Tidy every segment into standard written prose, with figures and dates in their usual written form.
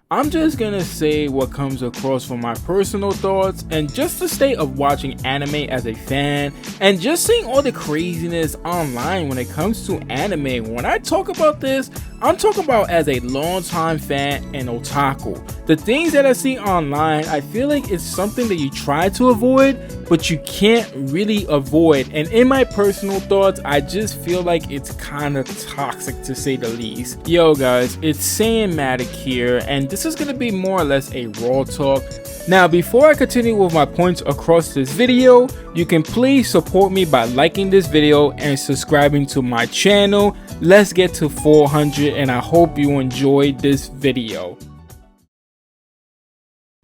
I'm just gonna say what comes across from my personal thoughts and just the state of watching anime as a fan and just seeing all the craziness online when it comes to anime. When I talk about this, I'm talking about as a longtime fan and otaku. The things that I see online, I feel like it's something that you try to avoid, but you can't really avoid. And in my personal thoughts, I just feel like it's kind of toxic to say the least. Yo guys, it's Sayamatic here, and this is going to be more or less a raw talk. Now, before I continue with my points across this video, you can please support me by liking this video and subscribing to my channel. Let's get to 400 and I hope you enjoyed this video.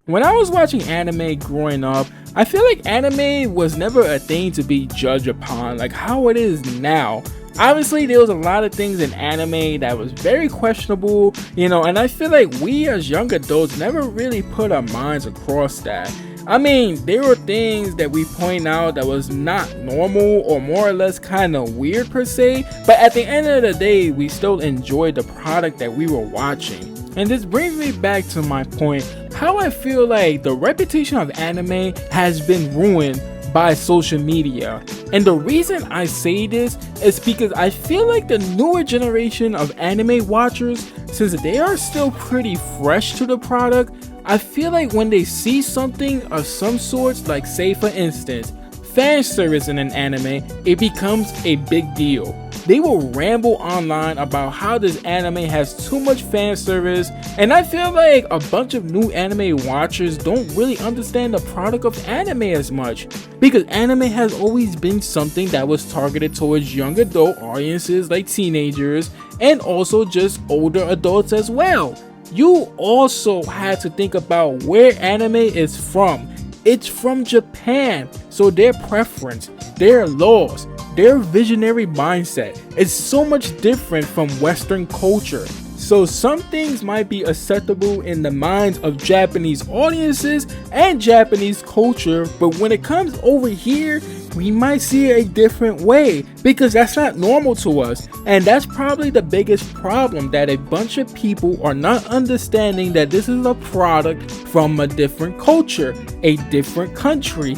When I was watching anime growing up, I feel like anime was never a thing to be judged upon like how it is now. Obviously, there was a lot of things in anime that was very questionable, and I feel like we as young adults never really put our minds across that. I mean, there were things that we point out that was not normal or more or less kind of weird per se, but at the end of the day, we still enjoyed the product that we were watching. And this brings me back to my point, how I feel like the reputation of anime has been ruined by social media. And the reason I say this is because I feel like the newer generation of anime watchers, since they are still pretty fresh to the product, I feel like when they see something of some sorts, like say for instance, fan service in an anime, it becomes a big deal. They will ramble online about how this anime has too much fan service, and I feel like a bunch of new anime watchers don't really understand the product of anime as much, because anime has always been something that was targeted towards young adult audiences like teenagers and also just older adults as well. You also had to think about where anime is from. It's from Japan, so their preference, their laws, their visionary mindset is so much different from Western culture. So some things might be acceptable in the minds of Japanese audiences and Japanese culture, but when it comes over here, we might see it a different way because that's not normal to us. And that's probably the biggest problem, that a bunch of people are not understanding that this is a product from a different culture, a different country.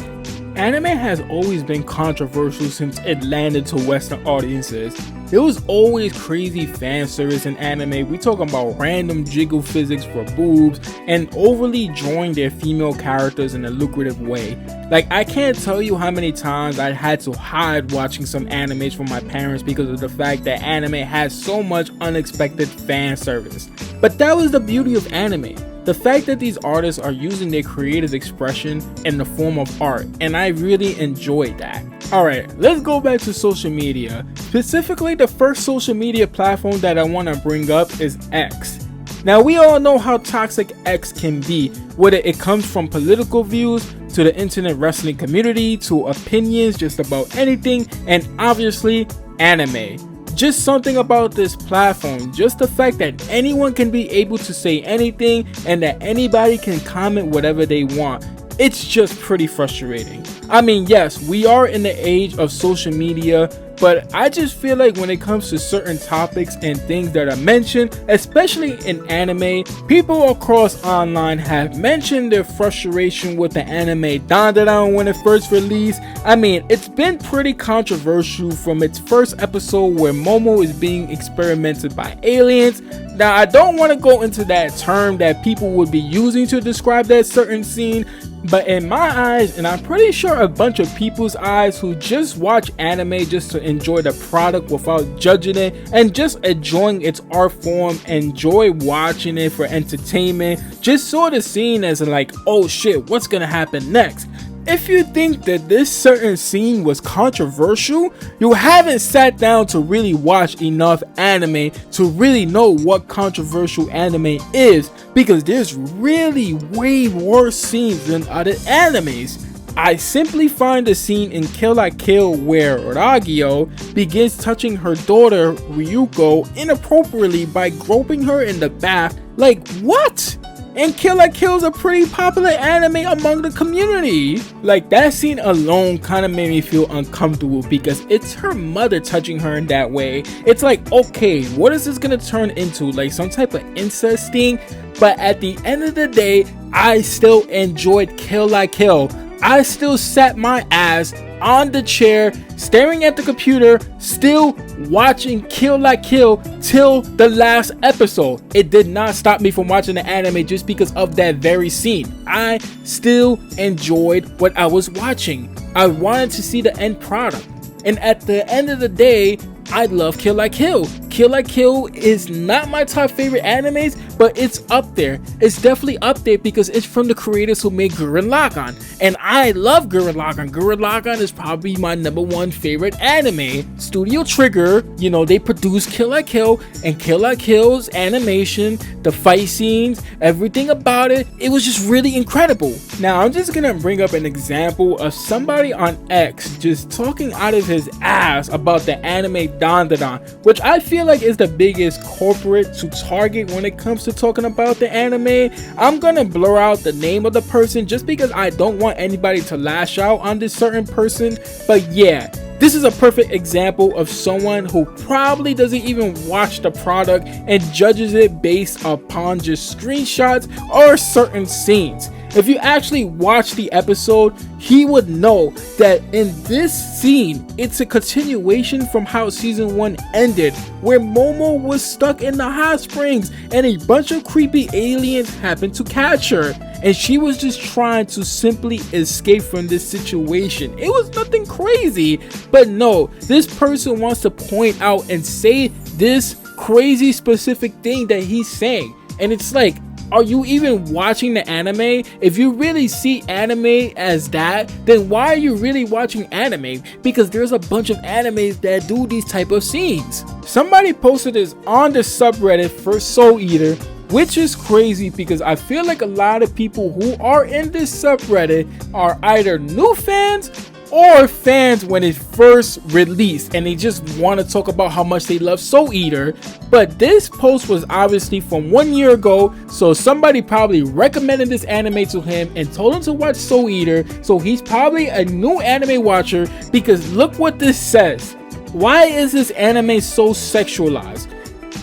Anime has always been controversial since it landed to Western audiences. There was always crazy fan service in anime. We talking about random jiggle physics for boobs and overly drawing their female characters in a lucrative way. Like, I can't tell you how many times I had to hide watching some animes from my parents because of the fact that anime has so much unexpected fan service. But that was the beauty of anime. The fact that these artists are using their creative expression in the form of art, and I really enjoyed that. Alright, let's go back to social media. Specifically, the first social media platform that I want to bring up is X. Now, we all know how toxic X can be, whether it comes from political views, to the internet wrestling community, to opinions just about anything, and obviously anime. Just something about this platform, just the fact that anyone can be able to say anything and that anybody can comment whatever they want. It's just pretty frustrating. I mean, yes, we are in the age of social media, but I just feel like when it comes to certain topics and things that are mentioned, especially in anime, people across online have mentioned their frustration with the anime Dandadan when it first released. I mean, it's been pretty controversial from its first episode where Momo is being experimented by aliens. Now, I don't want to go into that term that people would be using to describe that certain scene, but in my eyes, and I'm pretty sure a bunch of people's eyes who just watch anime just to enjoy the product without judging it and just enjoying its art form, enjoy watching it for entertainment, just saw the scene as like, oh shit, what's gonna happen next? If you think that this certain scene was controversial, you haven't sat down to really watch enough anime to really know what controversial anime is, because there's really way worse scenes than other animes. I simply find the scene in Kill la Kill where Ragyo begins touching her daughter Ryuko inappropriately by groping her in the bath. Like, what? And Kill la Kill is a pretty popular anime among the community. Like, that scene alone kind of made me feel uncomfortable because it's her mother touching her in that way. It's like, okay, what is this gonna turn into? Like some type of incest thing? But at the end of the day, I still enjoyed Kill la Kill. I still sat my ass on the chair, staring at the computer, still watching Kill la Kill till the last episode. It did not stop me from watching the anime just because of that very scene. I still enjoyed what I was watching. I wanted to see the end product. And at the end of the day, I love Kill la Kill. Kill la Kill is not my top favorite animes, but it's up there. It's definitely up there because it's from the creators who made Gurren Lagann. And I love Gurren Lagann. Gurren Lagann is probably my #1 favorite anime. Studio Trigger, you know, they produced Kill la Kill, and Kill la Kill's animation, the fight scenes, everything about it, it was just really incredible. Now, I'm just gonna bring up an example of somebody on X just talking out of his ass about the anime Dandadan, which I feel like is the biggest corporate to target when it comes to talking about the anime. I'm gonna blur out the name of the person just because I don't want anybody to lash out on this certain person. But yeah, this is a perfect example of someone who probably doesn't even watch the product and judges it based upon just screenshots or certain scenes. If you actually watch the episode, he would know that in this scene, it's a continuation from how season 1 ended, where Momo was stuck in the hot springs and a bunch of creepy aliens happened to catch her. And she was just trying to simply escape from this situation. It was nothing crazy, but no, this person wants to point out and say this crazy specific thing that he's saying. And it's like, are you even watching the anime? If you really see anime as that, then why are you really watching anime? Because there's a bunch of animes that do these type of scenes. Somebody posted this on the subreddit for Soul Eater, which is crazy because I feel like a lot of people who are in this subreddit are either new fans or fans when it first released and they just want to talk about how much they love Soul Eater. But this post was obviously from 1 year ago, so somebody probably recommended this anime to him and told him to watch Soul Eater, so he's probably a new anime watcher because look what this says. Why is this anime so sexualized?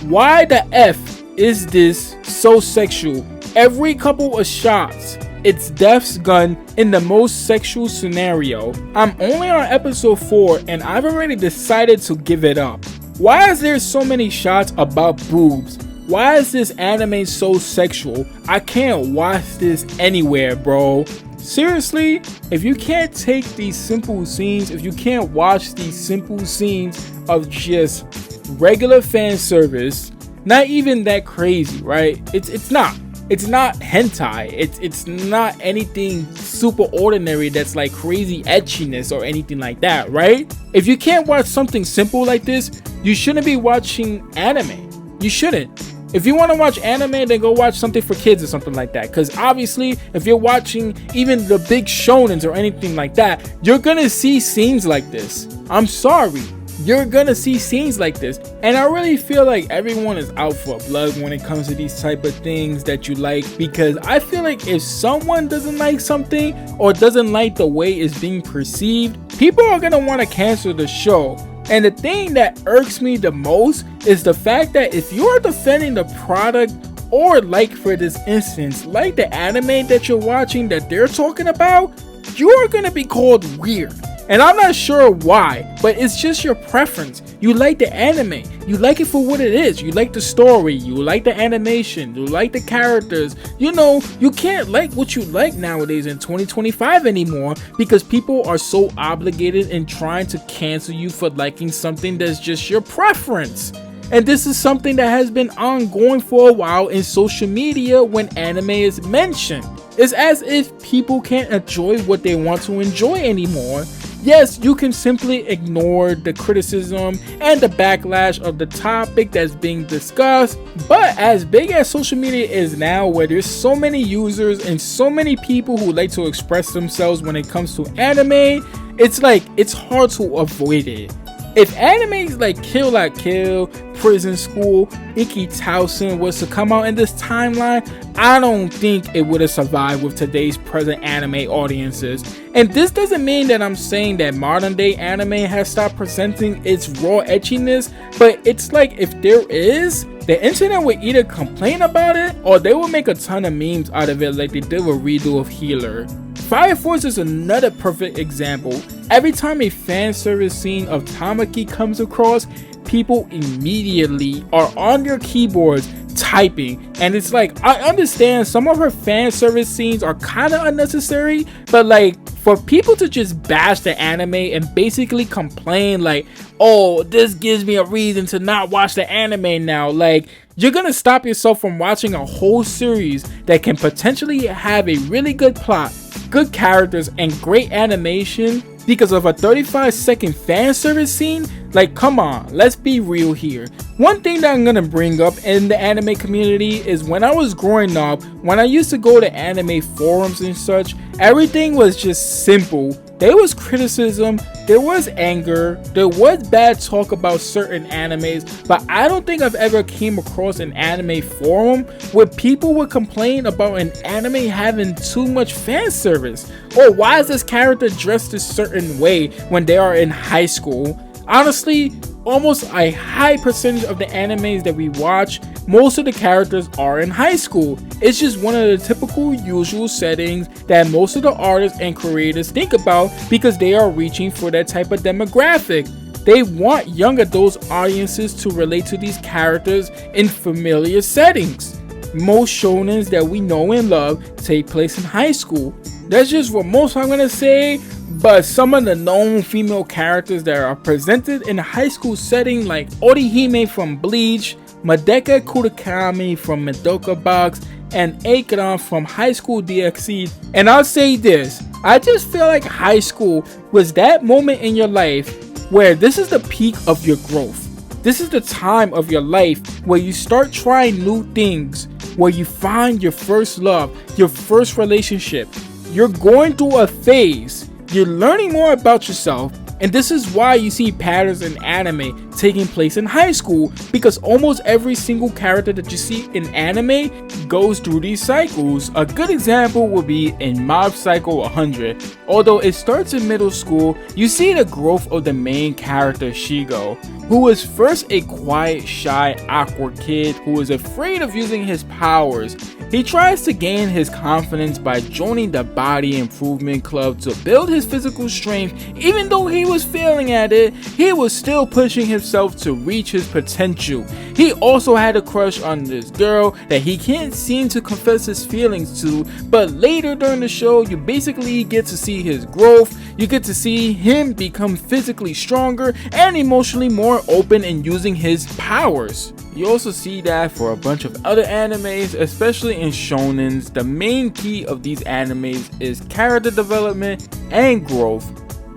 Why the F is this so sexual? Every couple of shots, it's Death's gun in the most sexual scenario. I'm only on episode 4 and I've already decided to give it up. Why is there so many shots about boobs? Why is this anime so sexual? I can't watch this anywhere, bro. Seriously, if you can't take these simple scenes, if you can't watch these simple scenes of just regular fan service, not even that crazy, right? It's not hentai. It's not anything super ordinary that's like crazy etchiness or anything like that, right? If you can't watch something simple like this, you shouldn't be watching anime. You shouldn't. If you want to watch anime, then go watch something for kids or something like that. Because obviously, if you're watching even the big shonens or anything like that, you're gonna see scenes like this. I'm sorry. You're gonna see scenes like this, and I really feel like everyone is out for blood when it comes to these type of things that you like, because I feel like if someone doesn't like something or doesn't like the way it's being perceived, people are gonna want to cancel the show. And the thing that irks me the most is the fact that if you're defending the product, or like for this instance, like the anime that you're watching that they're talking about, you're gonna be called weird. And I'm not sure why, but it's just your preference. You like the anime, you like it for what it is, you like the story, you like the animation, you like the characters. You know, you can't like what you like nowadays in 2025 anymore because people are so obligated in trying to cancel you for liking something that's just your preference. And this is something that has been ongoing for a while in social media when anime is mentioned. It's as if people can't enjoy what they want to enjoy anymore. Yes, you can simply ignore the criticism and the backlash of the topic that's being discussed, but as big as social media is now, where there's so many users and so many people who like to express themselves when it comes to anime, it's like it's hard to avoid it. If animes like Kill La Kill, Prison School, Ecchi was to come out in this timeline, I don't think it would have survived with today's present anime audiences. And this doesn't mean that I'm saying that modern day anime has stopped presenting its raw etchiness, but it's like if there is, the internet would either complain about it or they will make a ton of memes out of it like they did with redo of Healer. Fire Force is another perfect example. Every time a fan service scene of Tamaki comes across, people immediately are on their keyboards typing, and it's like, I understand some of her fan service scenes are kind of unnecessary, but like for people to just bash the anime and basically complain like, oh, this gives me a reason to not watch the anime now, like you're gonna stop yourself from watching a whole series that can potentially have a really good plot, good characters, and great animation because of a 35-second fan service scene. Like, come on, let's be real here. One thing that I'm gonna bring up in the anime community is when I was growing up, when I used to go to anime forums and such, everything was just simple. There was criticism, there was anger, there was bad talk about certain animes, but I don't think I've ever came across an anime forum where people would complain about an anime having too much fan service, or why is this character dressed a certain way when they are in high school. Honestly, almost a high percentage of the animes that we watch, most of the characters are in high school. It's just one of the typical usual settings that most of the artists and creators think about because they are reaching for that type of demographic. They want young adult audiences to relate to these characters in familiar settings. Most shonens that we know and love take place in high school. That's just what most I'm gonna say. But some of the known female characters that are presented in a high school setting, like Orihime from Bleach, Madeka Kurakami from Madoka Box, and Akron from High School DxD. And I'll say this, I just feel like high school was that moment in your life where this is the peak of your growth. This is the time of your life where you start trying new things, where you find your first love, your first relationship. You're going through a phase. You're learning more about yourself, and this is why you see patterns in anime taking place in high school, because almost every single character that you see in anime goes through these cycles. A good example would be in Mob Psycho 100. Although it starts in middle school, you see the growth of the main character Shigo, who was first a quiet, shy, awkward kid who was afraid of using his powers. He tries to gain his confidence by joining the body improvement club to build his physical strength. Even though he was failing at it, he was still pushing himself to reach his potential. He also had a crush on this girl that he can't seem to confess his feelings to, but later during the show you basically get to see his growth. You get to see him become physically stronger and emotionally more open in using his powers. You also see that for a bunch of other animes, especially in shonens. The main key of these animes is character development and growth.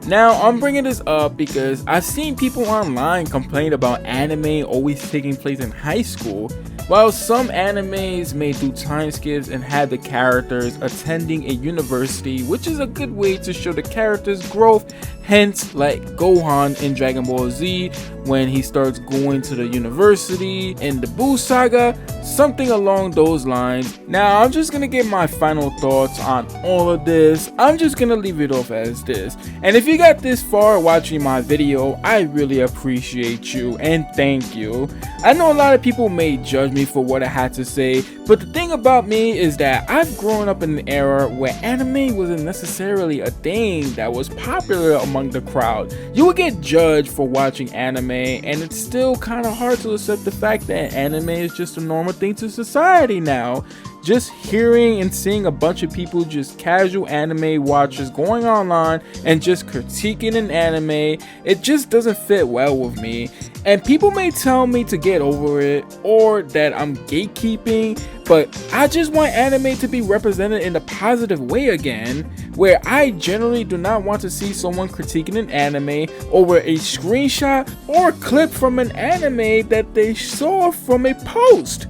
Now, I'm bringing this up because I've seen people online complain about anime always taking place in high school, while some animes may do time skips and have the characters attending a university, which is a good way to show the character's growth. Hence, like Gohan in Dragon Ball Z, when he starts going to the university in the Buu Saga, something along those lines. Now, I'm just gonna give my final thoughts on all of this. I'm just gonna leave it off as this. And if you got this far watching my video, I really appreciate you and thank you. I know a lot of people may judge me for what I had to say, but the thing about me is that I've grown up in an era where anime wasn't necessarily a thing that was popular among the crowd. You would get judged for watching anime, and it's still kind of hard to accept the fact that anime is just a normal thing to society now. Just hearing and seeing a bunch of people, just casual anime watchers, going online and just critiquing an anime, it just doesn't fit well with me. And people may tell me to get over it or that I'm gatekeeping, but I just want anime to be represented in a positive way again, where I generally do not want to see someone critiquing an anime over a screenshot or a clip from an anime that they saw from a post.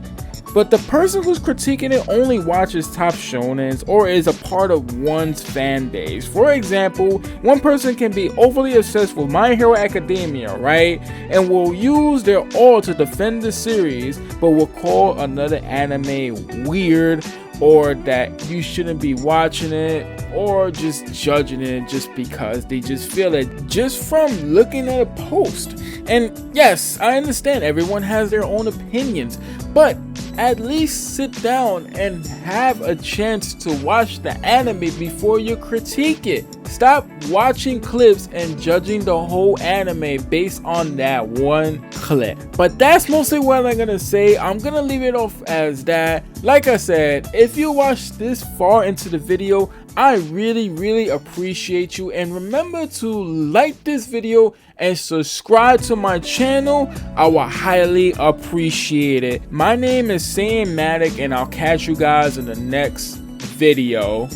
but the person who's critiquing it only watches top shonens or is a part of one's fan base. For example, one person can be overly obsessed with My Hero Academia, right, and will use their all to defend the series, but will call another anime weird, or that you shouldn't be watching it, or just judging it just because they just feel it just from looking at a post. And yes, I understand everyone has their own opinions, but at least sit down and have a chance to watch the anime before you critique it. Stop watching clips and judging the whole anime based on that one clip. But that's mostly what I'm gonna say. I'm gonna leave it off as that. Like I said, if you watched this far into the video, I really appreciate you, and remember to like this video and subscribe to my channel. I will highly appreciate it. My name is Saying Matic, and I'll catch you guys in the next video.